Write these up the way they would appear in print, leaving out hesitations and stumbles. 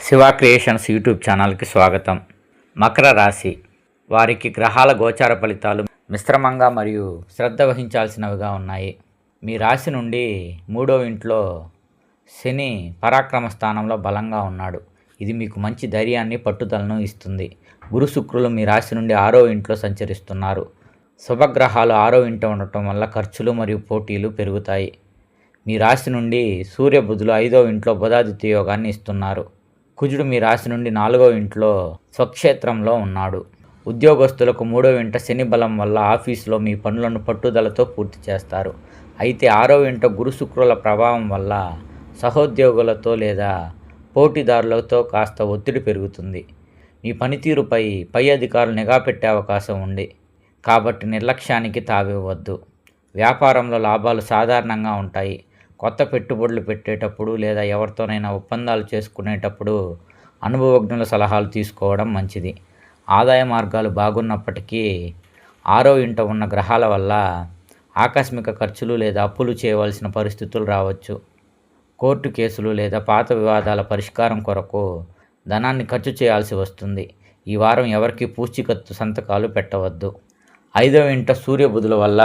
Shiva creations YouTube ఛానల్కి స్వాగతం. మకర రాశి వారికి గ్రహాల గోచార ఫలితాలు మిశ్రమంగా మరియు శ్రద్ధ వహించాల్సినవిగా ఉన్నాయి. మీ రాశి నుండి 3వ ఇంట్లో శని పరాక్రమ స్థానంలో బలంగా ఉన్నాడు. ఇది మీకు మంచి ధైర్యాన్ని, పట్టుదలను ఇస్తుంది. గురు శుక్రులు మీ రాశి నుండి 6వ ఇంట్లో సంచరిస్తున్నారు. శుభగ్రహాలు 6వ ఇంట ఉండటం వల్ల ఖర్చులు మరియు పోటీలు పెరుగుతాయి. మీ రాశి నుండి సూర్య బుధులు 5వ ఇంట్లో బుధాదిత్య యోగాన్ని ఇస్తున్నారు. కుజుడు మీ రాశి నుండి 4వ ఇంట్లో స్వక్షేత్రంలో ఉన్నాడు. ఉద్యోగస్తులకు 3వ ఇంట శని బలం వల్ల ఆఫీసులో మీ పనులను పట్టుదలతో పూర్తి చేస్తారు. అయితే 6వ ఇంట గురు శుక్రుల ప్రభావం వల్ల సహోద్యోగులతో లేదా పోటీదారులతో కాస్త ఒత్తిడి పెరుగుతుంది. మీ పనితీరుపై పై అధికారులు నిఘా పెట్టే అవకాశం ఉంది కాబట్టి నిర్లక్ష్యానికి తావివ్వద్దు. వ్యాపారంలో లాభాలు సాధారణంగా ఉంటాయి. కొత్త పెట్టుబడులు పెట్టేటప్పుడు లేదా ఎవరితోనైనా ఒప్పందాలు చేసుకునేటప్పుడు అనుభవజ్ఞుల సలహాలు తీసుకోవడం మంచిది. ఆదాయ మార్గాలు బాగున్నప్పటికీ 6వ ఇంట ఉన్న గ్రహాల వల్ల ఆకస్మిక ఖర్చులు లేదా అప్పులు చేయవలసిన పరిస్థితులు రావచ్చు. కోర్టు కేసులు లేదా పాత వివాదాల పరిష్కారం కొరకు ధనాన్ని ఖర్చు చేయాల్సి వస్తుంది. ఈ వారం ఎవరికీ పూచీకత్తు సంతకాలు పెట్టవద్దు. 5వ ఇంట సూర్య బుధుల వల్ల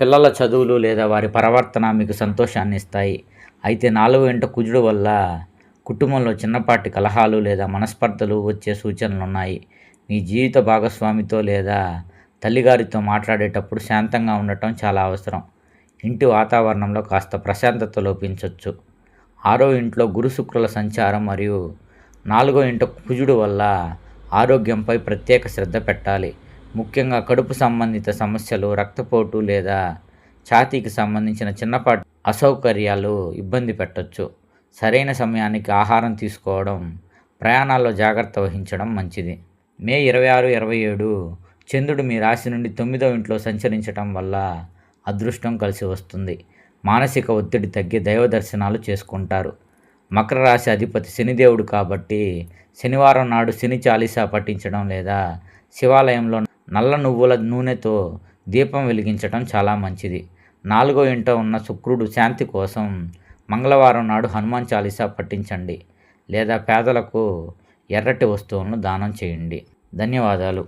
పిల్లల చదువులు లేదా వారి ప్రవర్తన మీకు సంతోషాన్ని ఇస్తాయి. అయితే 4వ ఇంట కుజుడు వల్ల కుటుంబంలో చిన్నపాటి కలహాలు లేదా మనస్పర్ధలు వచ్చే సూచనలు ఉన్నాయి. మీ జీవిత భాగస్వామితో లేదా తల్లిగారితో మాట్లాడేటప్పుడు శాంతంగా ఉండటం చాలా అవసరం. ఇంటి వాతావరణంలో కాస్త ప్రశాంతత లోపించవచ్చు. 6వ ఇంట్లో గురు శుక్రుల సంచారం మరియు 4వ ఇంట కుజుడు వల్ల ఆరోగ్యంపై ప్రత్యేక శ్రద్ధ పెట్టాలి. ముఖ్యంగా కడుపు సంబంధిత సమస్యలు, రక్తపోటు లేదా ఛాతీకి సంబంధించిన చిన్నపాటి అసౌకర్యాలు ఇబ్బంది పెట్టవచ్చు. సరైన సమయానికి ఆహారం తీసుకోవడం, ప్రయాణాల్లో జాగ్రత్త వహించడం మంచిది. మే 26, 27 చంద్రుడు మీ రాశి నుండి 9వ ఇంట్లో సంచరించడం వల్ల అదృష్టం కలిసి వస్తుంది. మానసిక ఒత్తిడి తగ్గి దైవ దర్శనాలు చేసుకుంటారు. మకర రాశి అధిపతి శనిదేవుడు కాబట్టి శనివారం నాడు శని చాలీసా పఠించడం లేదా శివాలయంలో నల్ల నువ్వుల నూనెతో దీపం వెలిగించడం చాలా మంచిది. 4వ ఇంట ఉన్న శుక్రుడు శాంతి కోసం మంగళవారం నాడు హనుమాన్ చాలీసా పఠించండి లేదా పేదలకు ఎర్రటి వస్తువులను దానం చేయండి. ధన్యవాదాలు.